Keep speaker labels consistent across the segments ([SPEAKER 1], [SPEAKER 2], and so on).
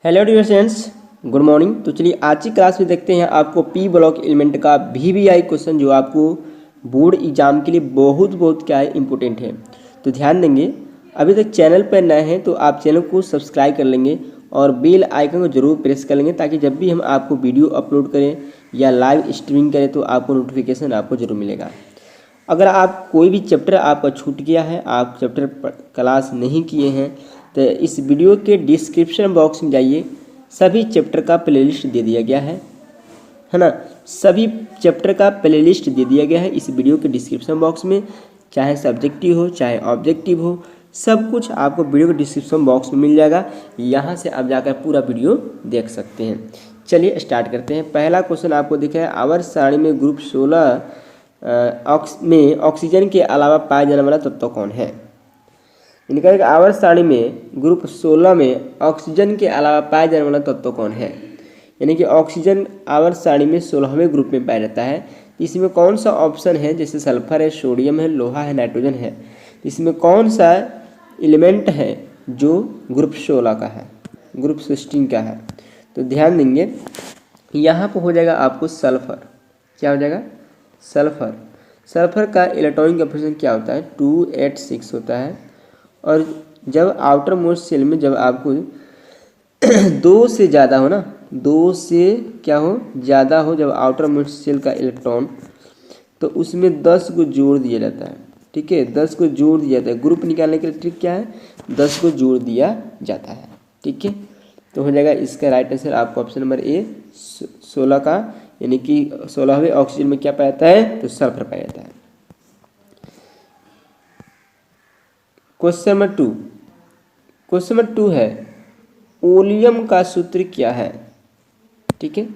[SPEAKER 1] Hello dear students, good morning. तो चलिए आज की क्लास में देखते हैं आपको पी ब्लॉक एलिमेंट का वीवीआई क्वेश्चन जो आपको बोर्ड एग्जाम के लिए बहुत क्या है इंपॉर्टेंट है। तो ध्यान देंगे, अभी तक चैनल पर नए हैं तो आप चैनल को सब्सक्राइब कर लेंगे और बेल आइकन को जरूर प्रेस कर लेंगे ताकि जब भी हम आपको वीडियो अपलोड करें या लाइव स्ट्रीमिंग करें तो आपको नोटिफिकेशन आपको जरूर मिलेगा। अगर आप कोई भी चैप्टर आपका छूट गया है, आप चैप्टर क्लास नहीं किए हैं, तो इस वीडियो के डिस्क्रिप्शन बॉक्स में जाइए, सभी चैप्टर का प्लेलिस्ट दे दिया गया है ना। सभी चैप्टर का प्लेलिस्ट दे दिया गया है इस वीडियो के डिस्क्रिप्शन बॉक्स में, चाहे सब्जेक्टिव हो चाहे ऑब्जेक्टिव हो, सब कुछ आपको वीडियो के डिस्क्रिप्शन बॉक्स में मिल जाएगा। यहाँ से आप जाकर पूरा वीडियो देख सकते हैं। चलिए स्टार्ट करते हैं। पहला क्वेश्चन आपको दिखा है, आवर्त सारणी में ग्रुप 16 में ऑक्सीजन के अलावा पाया जाने वाला तत्व कौन है। इनका एक आवर्त सारणी में ग्रुप 16 में ऑक्सीजन के अलावा पाया जाने वाला तत्व कौन है। यानी कि ऑक्सीजन आवर्त सारणी में 16वें ग्रुप में पाया जाता है। इसमें कौन सा ऑप्शन है, जैसे सल्फर है, सोडियम है, लोहा है, नाइट्रोजन है, इसमें कौन सा एलिमेंट है जो ग्रुप 16 का है, ग्रुप 16 का है। तो ध्यान देंगे, यहाँ पर हो जाएगा आपको सल्फर। क्या हो जाएगा? सल्फर। सल्फर का इलेक्ट्रॉनिक कॉन्फ़िगरेशन क्या होता है? 286 होता है। और जब आउटर मोस्ट सेल में जब आपको 2 से ज़्यादा हो ना, 2 से क्या हो, ज़्यादा हो जब आउटर मोस्ट सेल का इलेक्ट्रॉन, तो उसमें 10 को जोड़ दिया जाता है। ठीक है, 10 को जोड़ दिया जाता है। ग्रुप निकालने के लिए ट्रिक क्या है? 10 को जोड़ दिया जाता है। ठीक है, तो हो जाएगा इसका राइट आंसर आपको ऑप्शन नंबर ए 16 का, यानी कि 16वें ऑक्सीजन में क्या पाया जाता है? तो सल्फर पाया जाता है। Question number 2। क्वेश्चन नंबर 2 है, ओलियम का सूत्र क्या है। ठीक है,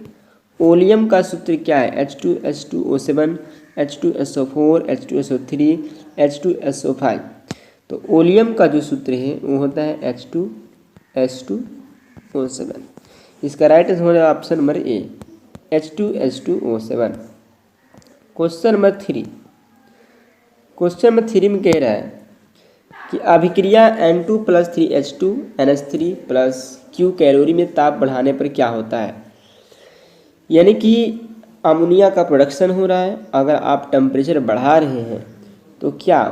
[SPEAKER 1] ओलियम का सूत्र क्या है? H2H2O7, H2SO4, H2SO3, H2SO5। तो ओलियम का जो सूत्र है वो होता है H2H2O7। इसका राइट आंसर हो जाएगा option number A H2H2O7। Question number 3। Question number 3 में कह रहा है कि अभिक्रिया N2 + 3H2 NH3 + Q calorie में ताप बढ़ाने पर क्या होता है। यानी कि अमोनिया का प्रोडक्शन हो रहा है। अगर आप टेम्परेचर बढ़ा रहे हैं तो क्या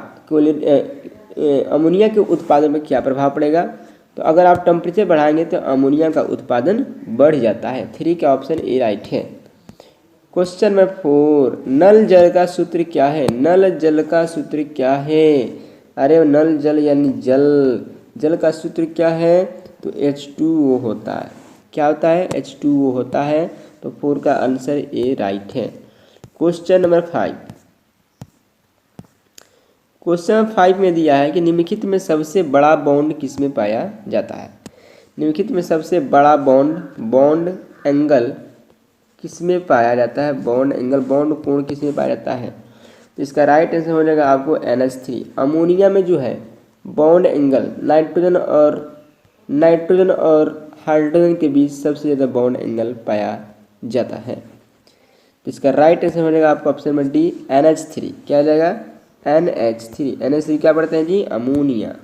[SPEAKER 1] अमोनिया के उत्पादन पर क्या प्रभाव पड़ेगा। तो अगर आप टेम्परेचर बढ़ाएंगे तो अमोनिया का उत्पादन बढ़ जाता है। 3 का ऑप्शन ए राइट है। क्वेश्चन नंबर 4, नल जल का सूत्र क्या है। नल जल का सूत्र क्या है? अरे नल जल यानी जल का सूत्र क्या है? तो H2O होता है। क्या होता है? H2O होता है। तो 4 का आंसर ए राइट है। Question number 5। क्वेश्चन नंबर 5 में दिया है कि निम्नलिखित में सबसे बड़ा बॉन्ड किसमें पाया जाता है। निम्नलिखित में सबसे बड़ा बॉन्ड एंगल किसमें पाया जाता है। बॉन्ड एंगल, बॉन्ड कोण किसमें पाया जाता है। तो इसका राइट आंसर हो जाएगा आपको NH3। अमोनिया में जो है बॉन्ड एंगल नाइट्रोजन और हाइड्रोजन के बीच सबसे ज़्यादा बॉन्ड एंगल पाया जाता है। तो इसका राइट आंसर हो जाएगा आपको ऑप्शन नंबर डी NH3। क्या हो जाएगा? NH3 क्या पढ़ते हैं जी? Ammonia.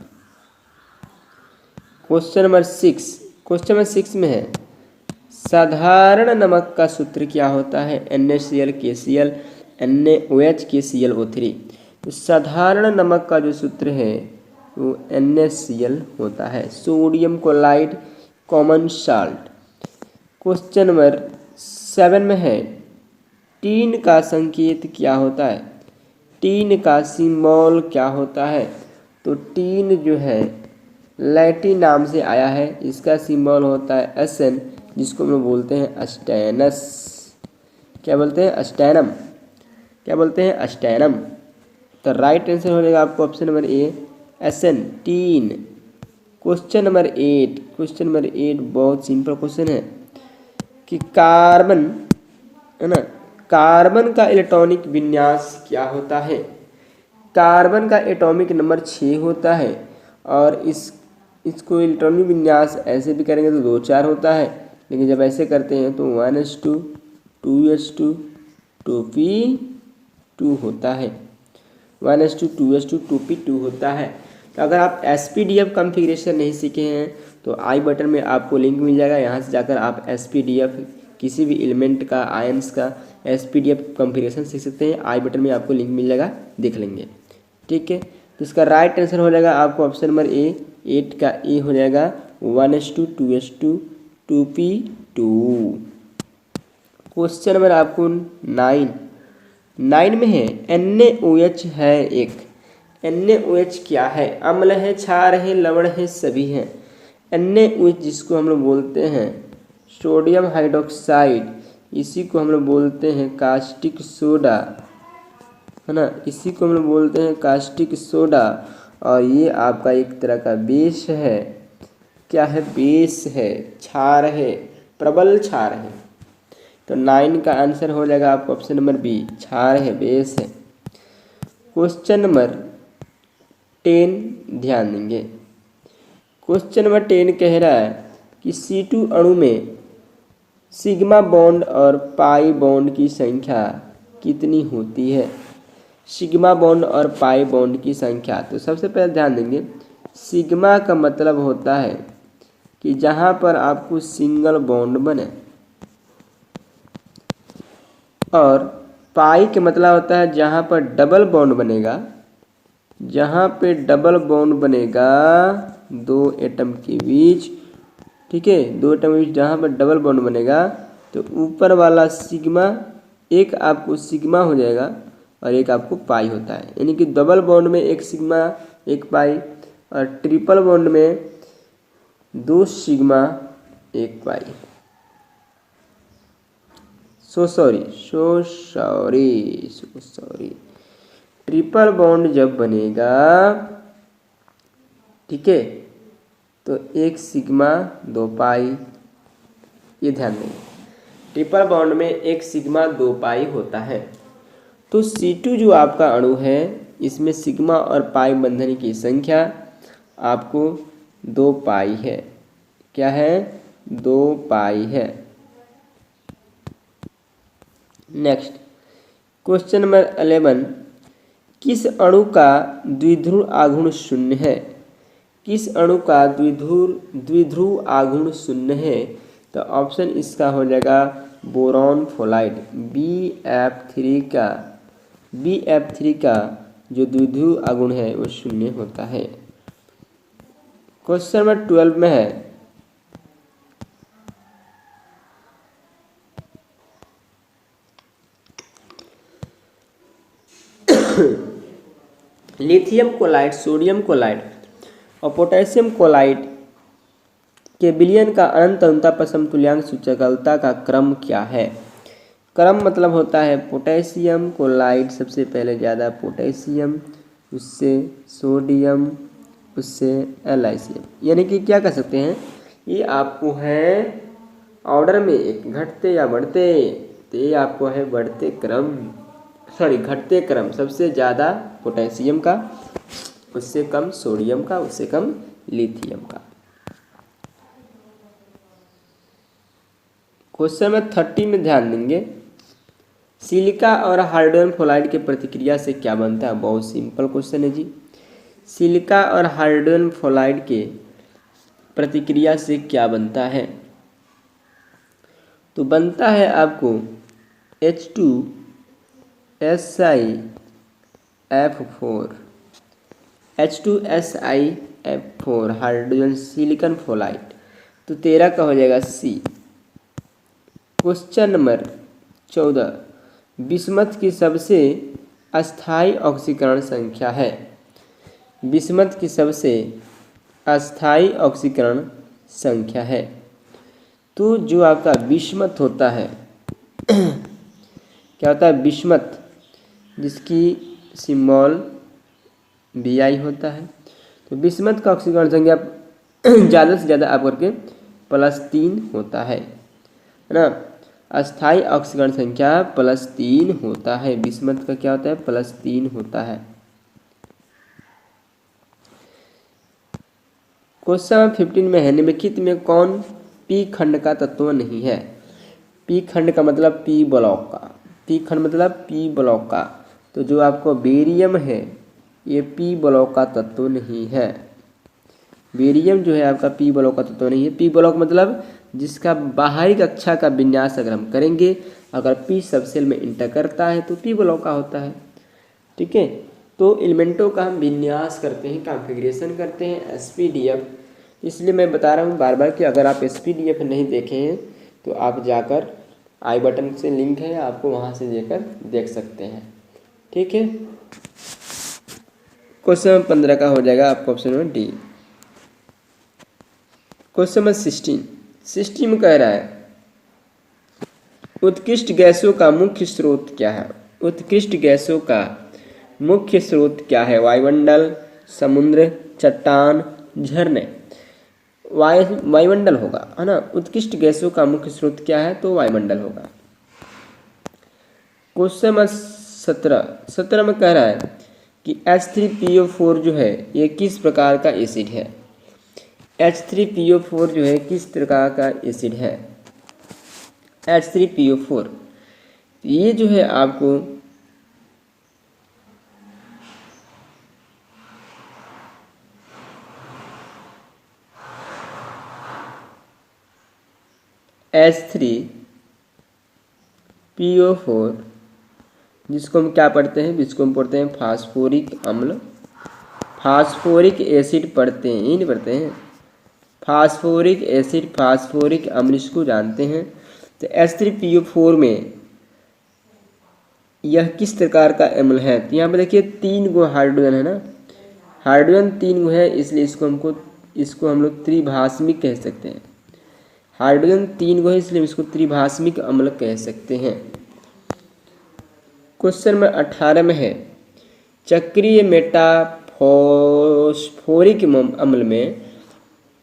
[SPEAKER 1] Question number 6। Question number 6 में है, साधारण नमक का सूत्र क्या होता है। NaCl KCl NaOH KClO3। तो साधारण नमक का जो सूत्र है वो NaCl होता है, sodium chloride common salt. Question number 7 में है, टीन का संकेत क्या होता है। टीन का सिंबल क्या होता है। तो टीन जो है लैटिन नाम से आया है, इसका सिंबल होता है SN, जिसको हम लोग बोलते हैं स्टेनस। क्या बोलते हैं? स्टेनम। क्या बोलते हैं? स्टेनम। तो राइट आंसर हो जाएगा आपको option number A SN, tin. Question number 8। Question number 8 बहुत सिंपल क्वेश्चन है कि कार्बन है ना, कार्बन का इलेक्ट्रॉनिक विन्यास क्या होता है। कार्बन का एटॉमिक नंबर 6 होता है और इसको इलेक्ट्रॉनिक विन्यास ऐसे भी करेंगे तो 2-4 होता है, लेकिन जब ऐसे करते हैं तो 1s2 2s2 2p2 होता है। 1s2 2s2 2p2 होता है। तो अगर आप SPDF कॉन्फ़िगरेशन नहीं सीखे हैं तो आई बटन में आपको लिंक मिल जाएगा, यहाँ से जाकर आप SPDF किसी भी एलिमेंट का आयंस का SPDF कॉन्फ़िगरेशन सीख सकते हैं। आई बटन में आपको लिंक मिल जाएगा, देख लेंगे। ठीक है, तो इसका राइट आंसर हो जाएगा आपको ऑप्शन नंबर ए, 8 का ए हो जाएगा 1:2 2:2 2p2। क्वेश्चन नंबर आपको 9 में है NaOH है एक। NaOH क्या है? अम्ल है, क्षार है, लवण है, सभी हैं। NaOH जिसको हम लोग बोलते हैं सोडियम हाइड्रोक्साइड, इसी को हम लोग बोलते हैं कास्टिक सोडा, है ना, इसी को हम लोग बोलते हैं कास्टिक सोडा। और ये आपका एक तरह का बेस है। क्या है? बेस है, क्षार है, प्रबल क्षार है। तो 9 का आंसर हो जाएगा आपको ऑप्शन नंबर बी, क्षार है, बेस है। क्वेश्चन नंबर 10 ध्यान देंगे। क्वेश्चन नंबर 10 कह रहा है कि C2 अणु में सिग्मा बॉन्ड और पाई बॉन्ड की संख्या कितनी होती है? सिग्मा बॉन्ड और पाई बॉन्ड की संख्या। तो सबसे पहले ध्यान देंगे, सिग्मा का मतलब होता है कि जहाँ पर आपको सिंगल बॉन्ड बने, और पाई के मतलब होता है जहाँ पर डबल बॉन्ड बनेगा, जहाँ पे डबल बॉन्ड बनेगा दो एटम के बीच। ठीक है, दो एटम के बीच जहाँ पर डबल बॉन्ड बनेगा तो ऊपर वाला सिग्मा, एक आपको सिग्मा हो जाएगा और एक आपको पाई होता है। यानी कि डबल बॉन्ड में एक सिग्मा एक पाई, और ट्रिपल बॉन्ड में दो सिग्मा एक पाई। सॉरी ट्रिपल बॉन्ड जब बनेगा, ठीक है, तो एक सिग्मा दो पाई, ये ध्यान देंगे। ट्रिपल बॉन्ड में एक सिग्मा दो पाई होता है। तो C2 जो आपका अणु है, इसमें सिग्मा और पाई बंधन की संख्या आपको 2 पाई है। क्या है? 2 पाई है। नेक्स्ट क्वेश्चन नंबर 11, किस अणु का द्विध्रुव आघूर्ण शून्य है? किस अणु का द्विध्रुव आघूर्ण शून्य है? तो ऑप्शन इसका हो जाएगा बोरॉन फ्लोराइड। BF3 का जो द्विध्रुव आघूर्ण है वो शून्य होता है। क्वेश्चन नंबर 12 में है लिथियम क्लोराइड, सोडियम क्लोराइड और पोटेशियम क्लोराइड के विलयन का अनंत अनुताप समतुल्यांक सूचकांकता का क्रम क्या है? क्रम मतलब होता है पोटेशियम क्लोराइड सबसे पहले ज़्यादा पोटेशियम, उससे सोडियम, उससे LiCl। यानी कि क्या कर सकते हैं, ये आपको है ऑर्डर में एक घटते या बढ़ते, तो ये आपको है बढ़ते क्रम, घटते क्रम। सबसे ज़्यादा पोटेशियम का, उससे कम सोडियम का, उससे कम लिथियम का। क्वेश्चन में 30 में ध्यान देंगे, सिलिका और हाइड्रोजन फ्लोराइड के प्रतिक्रिया से क्या बनता है? बहुत सिंपल क्वेश्चन है जी। सिलिका और हाइड्रोजन फ्लोराइड के प्रतिक्रिया से क्या बनता है? तो बनता है आपको H2SiF4 हाइड्रोजन सिलिकन फ्लोराइड। तो 13 का हो जाएगा सी। क्वेश्चन नंबर 14, बिस्मथ की सबसे अस्थायी ऑक्सीकरण संख्या है? बिस्मथ की सबसे अस्थायी ऑक्सीकरण संख्या है। तो जो आपका बिस्मथ होता है क्या होता है? बिस्मथ जिसकी सिंबल Bi होता है। तो बिस्मथ का ऑक्सीकरण संख्या ज़्यादा से ज़्यादा आप करके +3 होता है ना। अस्थायी ऑक्सीकरण संख्या +3 होता है। बिस्मथ का क्या होता है? +3 होता है। क्वेश्चन 15 में है, निम्नलिखित में कौन P खंड का तत्व नहीं है? P खंड का मतलब P ब्लॉक का। P खंड मतलब P ब्लॉक का। तो जो आपको बेरियम है ये P ब्लॉक का तत्व नहीं है। बेरियम जो है आपका पी ब्लॉक का तत्व नहीं है। पी ब्लॉक मतलब जिसका बाहरी कक्षा का विन्यास अगर हम करेंगे, अगर पी सब सेल में इंटर करता है तो पी ब्लॉक का होता है। ठीक है, तो एलिमेंटों का हम विन्यास करते हैं, कॉन्फ़िगरेशन करते हैं एसपीडीएफ। इसलिए मैं बता रहा हूँ बार बार कि अगर आप एसपीडीएफ नहीं देखे हैं तो आप जाकर आई बटन से लिंक है, आपको वहाँ से लेकर देख सकते हैं। ठीक है, क्वेश्चन नंबर 15 का हो जाएगा आपका option number D. Question number 16 में कह रहा है उत्कृष्ट गैसों का मुख्य स्रोत क्या है। उत्कृष्ट गैसों का मुख्य स्रोत क्या है। वायुमंडल, समुद्र, चट्टान, झरने। वायुमंडल होगा, है ना। उत्कृष्ट गैसों का मुख्य स्रोत क्या है, तो वायुमंडल होगा। क्वेश्चन नंबर 17 में कह रहा है कि H3PO4 जो है ये किस प्रकार का एसिड है। H3PO4 जो है किस प्रकार का एसिड है। H3PO4 ये जो है आपको H3PO4 जिसको हम क्या पढ़ते हैं, जिसको हम पढ़ते हैं फास्फोरिक अम्ल, फास्फोरिक एसिड पढ़ते हैं, ये नहीं पढ़ते हैं फास्फोरिक एसिड, फास्फोरिक अम्ल इसको जानते हैं। तो H3PO4 में यह किस प्रकार का अम्ल है। तो यहाँ पे देखिए 3 गो हाइड्रोजन है ना, हाइड्रोजन 3 गो है, इसलिए इसको हम लोग त्रिभाषमिक कह सकते हैं। हाइड्रोजन 3 गो है इसलिए इसको त्रिभाषमिक अम्ल कह सकते हैं। क्वेश्चन नंबर 18 में है चक्रीय मेटाफॉस्फोरिक अम्ल में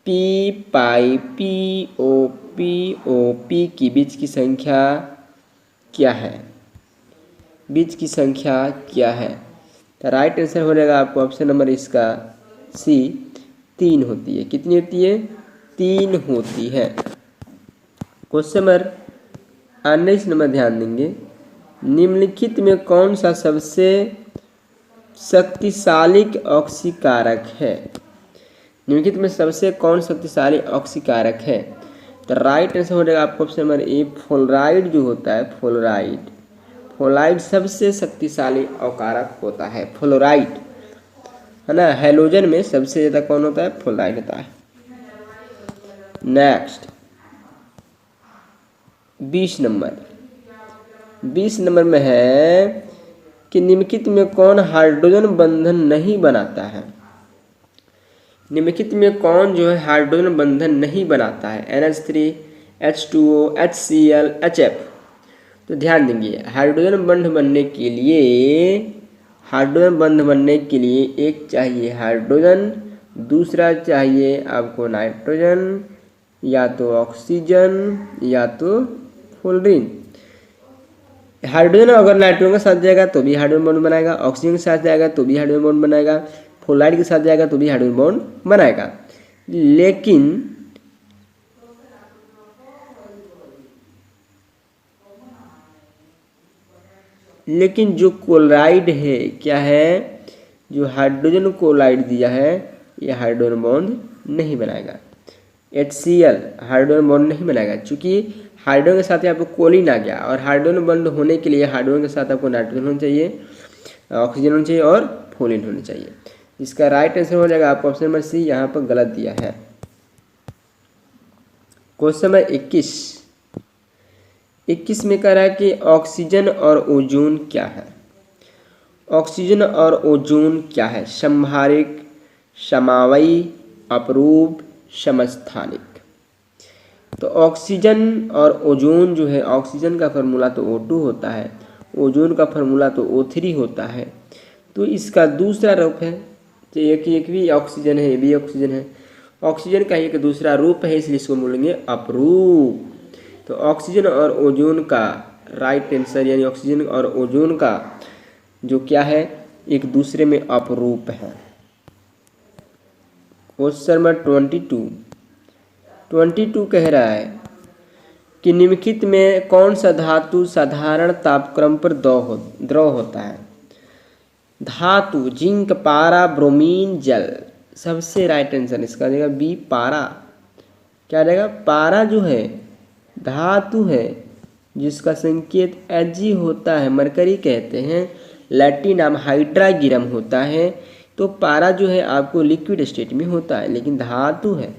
[SPEAKER 1] पी पाई पी की बीच की संख्या क्या है। बीच की संख्या क्या है। तो राइट आंसर हो जाएगा आपको ऑप्शन नंबर इसका सी 3 होती है। कितनी होती है, 3 होती है। क्वेश्चन नंबर 19 नंबर ध्यान देंगे, निम्नलिखित में कौन सा सबसे शक्तिशाली ऑक्सीकारक है। निम्नलिखित में सबसे कौन शक्तिशाली ऑक्सीकारक है। तो राइट आंसर हो जाएगा आपको ऑप्शन नंबर ए फ्लोराइड जो होता है, फ्लोराइड सबसे शक्तिशाली अकारक होता है, फ्लोराइड, है ना। हैलोजन में सबसे ज़्यादा कौन होता है, फ्लोराइड होता है। नेक्स्ट 20 नंबर में है कि निम्नलिखित में कौन हाइड्रोजन बंधन नहीं बनाता है। निम्नलिखित में कौन जो है हाइड्रोजन बंधन नहीं बनाता है। NH3, H2O, HCl, HF। तो ध्यान देंगे हाइड्रोजन बंध बनने के लिए एक चाहिए हाइड्रोजन, दूसरा चाहिए आपको नाइट्रोजन, या तो ऑक्सीजन या तो फ्लोरीन। हाइड्रोजन अगर नाइट्रोजन के साथ जाएगा तो भी हाइड्रोजन बॉन्ड बनाएगा, ऑक्सीजन के साथ जाएगा तो भी हाइड्रोजन बॉन्ड बनाएगा, फ्लोराइड के साथ जाएगा तो भी हाइड्रोजन बॉन्ड बनाएगा। लेकिन जो क्लोराइड है क्या है, जो हाइड्रोजन क्लोराइड दिया है ये हाइड्रोजन बॉन्ड नहीं बनाएगा। HCl हाइड्रोजन बॉन्ड नहीं बनाएगा, क्योंकि हाइड्रोजन के साथ आपको कोलिन आ गया, और हाइड्रोजन बॉन्ड होने के लिए हाइड्रोजन के साथ आपको नाइट्रोजन होना चाहिए, ऑक्सीजन होना चाहिए और फ्लोरीन होना चाहिए। इसका राइट आंसर हो जाएगा आपको ऑप्शन नंबर सी, यहाँ पर गलत दिया है। क्वेश्चन नंबर 21 में कह रहा है कि ऑक्सीजन और ओजोन क्या है। ऑक्सीजन और ओजोन क्या है। संभारिक, समावयी, अपरूप, समस्थानिक। तो ऑक्सीजन और ओजोन जो है, ऑक्सीजन का फार्मूला तो O2 होता है, ओजोन का फार्मूला तो O3 होता है। तो इसका दूसरा रूप है, तो एक भी ऑक्सीजन है, ये भी ऑक्सीजन है, ऑक्सीजन का एक दूसरा रूप है, इसलिए इसको बोलेंगे अपरूप। तो ऑक्सीजन और ओजोन का राइट आंसर, यानी ऑक्सीजन और ओजोन का जो क्या है, एक दूसरे में अपरूप है। क्वेश्चन नंबर 22 कह रहा है कि निम्नलिखित में कौन सा धातु साधारण तापक्रम पर द्रव होता है। धातु जिंक, पारा, ब्रोमीन, जल सबसे राइट आंसर इसका आ जाएगा बी पारा। क्या आ जाएगा? पारा जो है धातु है जिसका संकेत Ag होता है, मरकरी कहते हैं, लैटिन नाम हाइड्रागिरम होता है। तो पारा जो है आपको लिक्विड स्टेट में होता है लेकिन धातु है।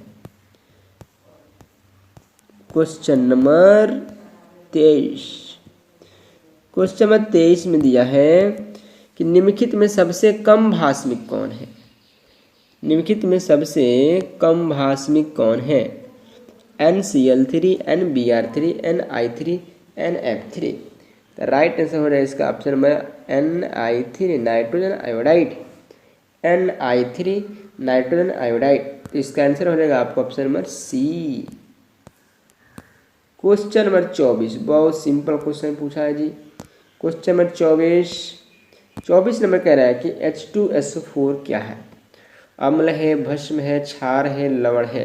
[SPEAKER 1] क्वेश्चन नंबर 23, क्वेश्चन नंबर 23 में दिया है कि निम्नलिखित में सबसे कम भास्मिक कौन है? निम्नलिखित में सबसे कम भास्मिक कौन है? NCl3, NBr3, Ni3, NF3। तो राइट आंसर हो रहा है इसका option number Ni3 nitrogen iodide, Ni3 nitrogen iodide. तो इसका आंसर हो जाएगा आपको option number C. Question number 24 बहुत सिंपल क्वेश्चन पूछा है जी। क्वेश्चन नंबर 24 नंबर कह रहा है कि H2SO4 क्या है? अम्ल है, भस्म है, क्षार है, लवण है।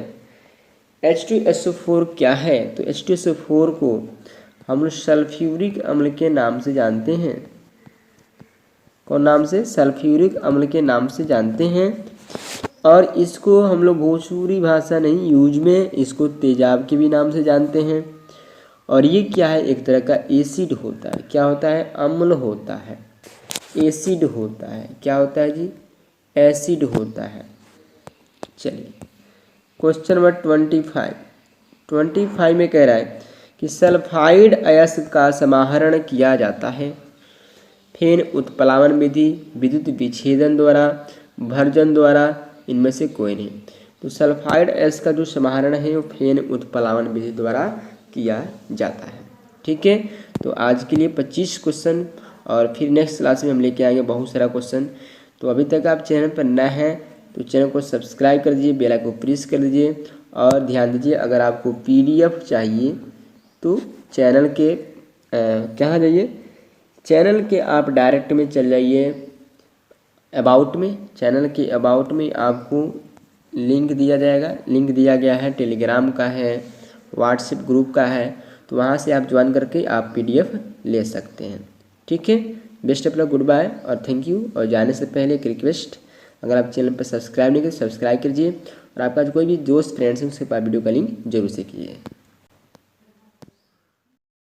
[SPEAKER 1] H2SO4 क्या है? तो H2SO4 को हम लोग सल्फ्यूरिक अम्ल के नाम से जानते हैं। कौन नाम से? सल्फ्यूरिक अम्ल के नाम से जानते हैं। और इसको हम लोग भोजपुरी भाषा नहीं यूज में इसको तेजाब के भी नाम से जानते हैं। और ये क्या है? एक तरह का एसिड होता है। क्या होता है? अम्ल होता है, एसिड होता है। क्या होता है जी? एसिड होता है। चलिए क्वेश्चन नंबर 25 में कह रहा है कि सल्फाइड अयस्क का समाहरण किया जाता है फेन उत्प्लावन विधि, विद्युत विच्छेदन द्वारा, भर्जन द्वारा, इनमें से कोई नहीं। तो सल्फाइड अयस्क का जो समाहरण है वो फेन उत्प्लावन विधि द्वारा किया जाता है। ठीक है, तो आज के लिए 25 क्वेश्चन और फिर नेक्स्ट क्लास में हम लेके आएंगे बहुत सारा क्वेश्चन। तो अभी तक आप चैनल पर नए हैं तो चैनल को सब्सक्राइब कर दीजिए, बेल आइकन को प्रेस कर दीजिए। और ध्यान दीजिए अगर आपको PDF चाहिए तो चैनल के कहाँ जाइए, चैनल के आप डायरेक्ट में चल जाइए अबाउट में। चैनल के अबाउट में आपको लिंक दिया जाएगा, लिंक दिया गया है, टेलीग्राम का है, व्हाट्सएप ग्रुप का है। तो वहाँ से आप ज्वाइन करके आप PDF ले सकते हैं। ठीक है, best of luck, goodbye और थैंक यू। और जाने से पहले एक रिक्वेस्ट, अगर आप चैनल पर सब्सक्राइब नहीं करें सब्सक्राइब कीजिए और आपका कोई भी दोस्त फ्रेंड्स हैं उसके पास वीडियो का लिंक जरूर से कीजिए।